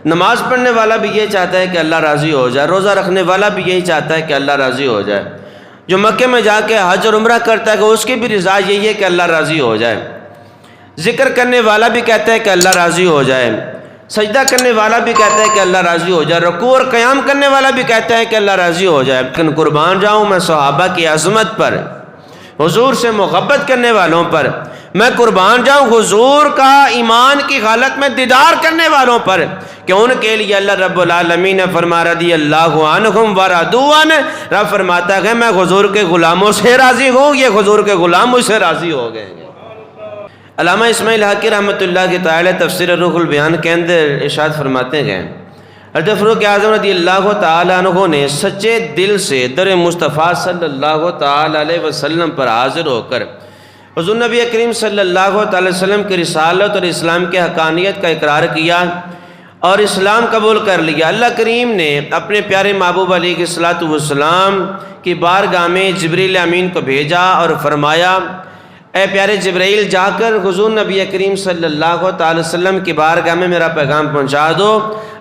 نماز پڑھنے والا بھی یہ چاہتا ہے کہ اللہ راضی ہو جائے، روزہ رکھنے والا بھی یہی چاہتا ہے کہ اللہ راضی ہو جائے، جو مکے میں جا کے حج اور عمرہ کرتا ہے کہ اس کی بھی رضا یہی ہے کہ اللہ راضی ہو جائے، ذکر کرنے والا بھی کہتا ہے کہ اللہ راضی ہو جائے، سجدہ کرنے والا بھی کہتا ہے کہ اللہ راضی ہو جائے، رکوع اور قیام کرنے والا بھی کہتا ہے کہ اللہ راضی ہو جائے۔ لیکن قربان جاؤں میں صحابہ کی عظمت پر، حضور سے محبت کرنے والوں پر، میں قربان جاؤں حضور کا ایمان کی حالت میں دیدار کرنے والوں پر، کہ ان کے لیے اللہ رب العالمین نے فرما رضی اللہ عنہم ورضوا عنہ، رب فرماتا ہے میں حضور کے غلاموں سے راضی ہوں، یہ حضور کے غلام مجھ سے راضی ہو گئے ہیں۔ علامہ اسماعیل حقی رحمۃ اللہ کی تعالی تفسیر روح البیان کے اندر ارشاد فرماتے ہیں، حضرت فاروق اعظم رضی اللہ تعالی عنہ نے سچے دل سے در مصطفیٰ صلی اللہ تعالی علیہ وسلم پر حاضر ہو کر حضور نبی کریم صلی اللہ تعالی وسلم کی رسالت اور اسلام کی حقانیت کا اقرار کیا اور اسلام قبول کر لیا۔ اللہ کریم نے اپنے پیارے محبوب علیہ الصلوۃ والسلام کی بارگاہ میں جبریل امین کو بھیجا اور فرمایا، اے پیارے جبرائیل جا کر حضور نبی کریم صلی اللہ تعالی وسلم کی بارگاہ میں میرا پیغام پہنچا دو،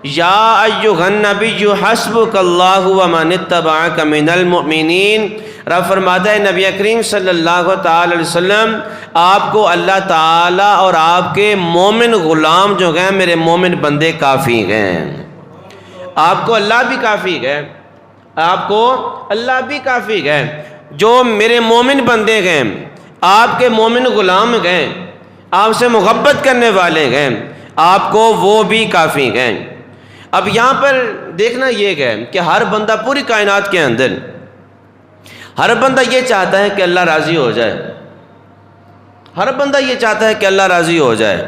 یا ایھا النبی حسبک اللہ ومن اتبعک من المؤمنین۔ رب فرماتا ہے نبی کریم صلی اللہ تعالی علیہ وسلم آپ کو اللہ تعالیٰ اور آپ کے مومن غلام جو ہیں میرے مومن بندے کافی ہیں، آپ کو اللہ بھی کافی ہے، آپ کو اللہ بھی کافی ہے، جو میرے مومن بندے ہیں، آپ کے مومن غلام ہیں، آپ سے محبت کرنے والے ہیں، آپ کو وہ بھی کافی ہیں۔ اب یہاں پر دیکھنا یہ ہے کہ ہر بندہ پوری کائنات کے اندر ہر بندہ یہ چاہتا ہے کہ اللہ راضی ہو جائے، ہر بندہ یہ چاہتا ہے کہ اللہ راضی ہو جائے،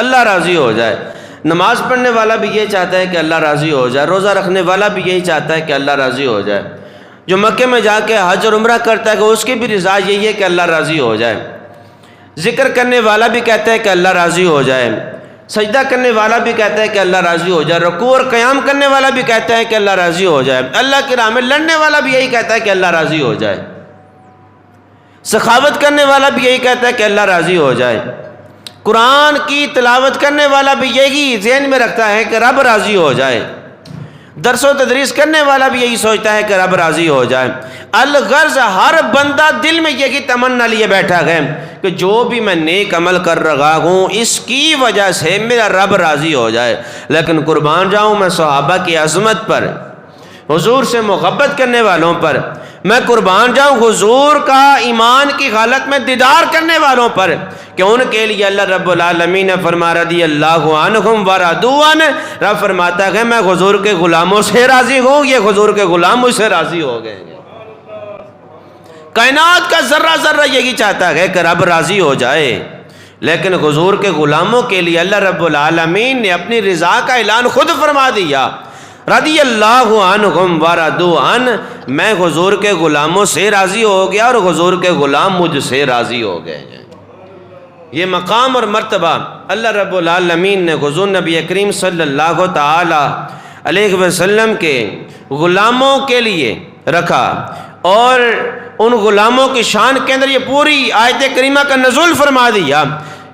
اللہ راضی ہو جائے۔ نماز پڑھنے والا بھی یہ چاہتا ہے کہ اللہ راضی ہو جائے، روزہ رکھنے والا بھی یہی چاہتا ہے کہ اللہ راضی ہو جائے، جو مکے میں جا کے حج اور عمرہ کرتا ہے کہ اس کی بھی رضا یہی ہے کہ اللہ راضی ہو جائے، ذکر کرنے والا بھی کہتا ہے کہ اللہ راضی ہو جائے، سجدہ کرنے والا بھی کہتا ہے کہ اللہ راضی ہو جائے، رکوع اور قیام کرنے والا بھی کہتا ہے کہ اللہ راضی ہو جائے، اللہ کی راہ میں لڑنے والا بھی یہی کہتا ہے کہ اللہ راضی ہو جائے، سخاوت کرنے والا بھی یہی کہتا ہے کہ اللہ راضی ہو جائے، قرآن کی تلاوت کرنے والا بھی یہی ذہن میں رکھتا ہے کہ رب راضی ہو جائے، درس و تدریس کرنے والا بھی یہی سوچتا ہے کہ رب راضی ہو جائے۔ الغرض ہر بندہ دل میں یہی تمنا لیے بیٹھا ہے کہ جو بھی میں نیک عمل کر رہا ہوں اس کی وجہ سے میرا رب راضی ہو جائے۔ لیکن قربان جاؤں میں صحابہ کی عظمت پر، حضور سے محبت کرنے والوں پر، میں قربان جاؤں حضور کا ایمان کی حالت میں دیدار کرنے والوں پر، کہ ان کے لیے اللہ رب العالمین نے فرما رضی اللہ عنہم ورضوا عنہ، رب فرماتا ہے میں حضور کے غلاموں سے راضی ہوں، یہ حضور کے غلام مجھ سے راضی ہو گئے ہیں۔ کائنات کا ذرہ ذرہ یہی چاہتا ہے کہ رب راضی ہو جائے، لیکن حضور کے غلاموں کے لیے اللہ رب العالمین نے اپنی رضا کا اعلان خود فرما دیا، رضی اللہ عنہم ورضوا عنہ، میں حضور کے غلاموں سے راضی ہو گیا اور حضور کے غلام مجھ سے راضی ہو گئے ہیں۔ یہ مقام اور مرتبہ اللہ رب العالمین نے حضور نبی کریم صلی اللہ تعالی علیہ وسلم کے غلاموں کے لیے رکھا، اور ان غلاموں کی شان کے اندر یہ پوری آیت کریمہ کا نزول فرما دیا۔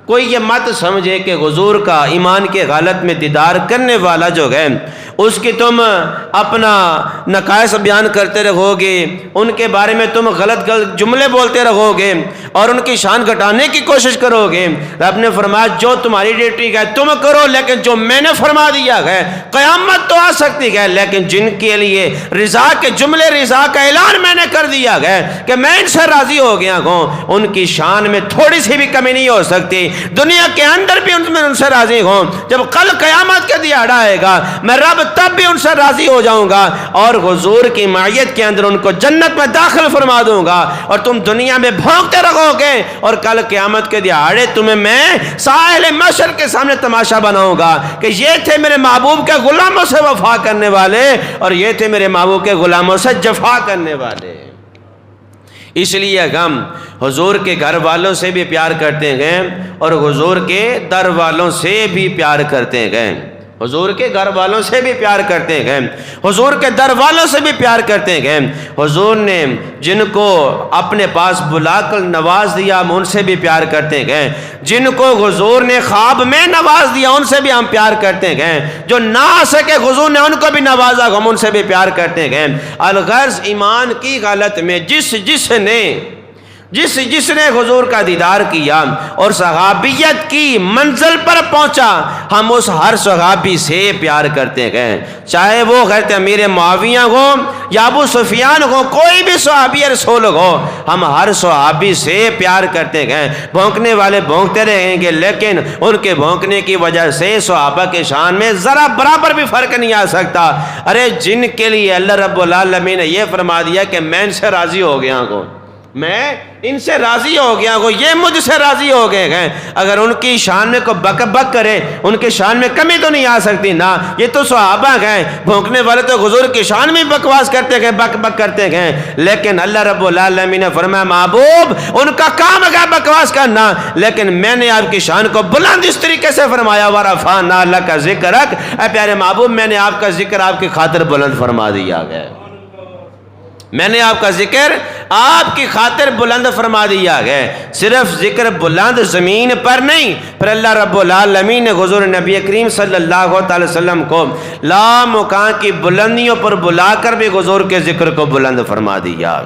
کوئی یہ مت سمجھے کہ حضور کا ایمان کے حالت میں دیدار کرنے والا جو ہے اس کی تم اپنا نقائص بیان کرتے رہو گے، ان کے بارے میں تم غلط جملے بولتے رہو گے اور ان کی شان گھٹانے کی کوشش کرو گے۔ رب نے فرمایا جو تمہاری ڈیوٹی ہے تم کرو، لیکن جو میں نے فرما دیا ہے، قیامت تو آ سکتی ہے لیکن جن کے لیے رضا کے جملے، رضا کا اعلان میں نے کر دیا ہے کہ میں ان سے راضی ہو گیا ہوں، ان کی شان میں تھوڑی سی بھی کمی نہیں ہو سکتی، دنیا کے اندر بھی ان سے راضی ہوں، جب کل قیامت کے دہاڑا آئے گا میں رب تب بھی ان سے راضی ہو جاؤں گا اور حضور کی معیت کے اندر ان کو جنت میں داخل فرما دوں گا، اور تم دنیا میں بھونکتے رہو گے اور کل قیامت کے دہاڑے تمہیں میں ساحل محشر کے سامنے تماشا بناؤں گا کہ یہ تھے میرے محبوب کے غلاموں سے وفا کرنے والے اور یہ تھے میرے محبوب کے غلاموں سے جفا کرنے والے۔ اس لیے ہم حضور کے گھر والوں سے بھی پیار کرتے ہیں اور حضور کے در والوں سے بھی پیار کرتے ہیں۔ حضور کے گھر والوں سے بھی پیار کرتے گئے، حضور کے در والوں سے بھی پیار کرتے گئے، حضور نے جن کو اپنے پاس بلا کر نواز دیا ہم ان سے بھی پیار کرتے گئے، جن کو حضور نے خواب میں نواز دیا ان سے بھی ہم پیار کرتے گئے، جو نہ آ سکے حضور نے ان کو بھی نوازا ہم ان سے بھی پیار کرتے گئے۔ الغرض ایمان کی حالت میں جس نے حضور کا دیدار کیا اور صحابیت کی منزل پر پہنچا، ہم اس ہر صحابی سے پیار کرتے گئے، چاہے وہ حضرت امیر معاویہ ہو یا ابو سفیان ہو، کوئی بھی صحابی رسول ہو، ہم ہر صحابی سے پیار کرتے گئے۔ بھونکنے والے بھونکتے رہیں گے، لیکن ان کے بھونکنے کی وجہ سے صحابہ کے شان میں ذرا برابر بھی فرق نہیں آ سکتا۔ ارے جن کے لیے اللہ رب العالمین نے یہ فرما دیا کہ میں ان سے راضی ہو گیا ہوں، میں ان سے راضی ہو گیا ہوں، یہ مجھ سے راضی ہو گئے ہیں، اگر ان کی شان میں کوئی بک بک کرے ان کے شان میں کمی تو نہیں آ سکتی نا۔ یہ تو صحابہ گئے، بھونکنے والے تو حضور کی شان میں بکواس کرتے گئے، بک بک کرتے گئے، لیکن اللہ رب العالمین نے فرمایا محبوب ان کا کام ہے بکواس کرنا، لیکن میں نے آپ کی شان کو بلند اس طریقے سے فرمایا، ورفعنا لک ذکرک، اے پیارے محبوب میں نے آپ کا ذکر آپ کی خاطر بلند فرما دیا گیا، میں نے آپ کا ذکر آپ کی خاطر بلند فرما دیا گیا۔ صرف ذکر بلند زمین پر نہیں، پھر اللہ رب العالمین نے حضور نبی کریم صلی اللہ علیہ وسلم کو لا مکان کی بلندیوں پر بلا کر بھی حضور کے ذکر کو بلند فرما دیا۔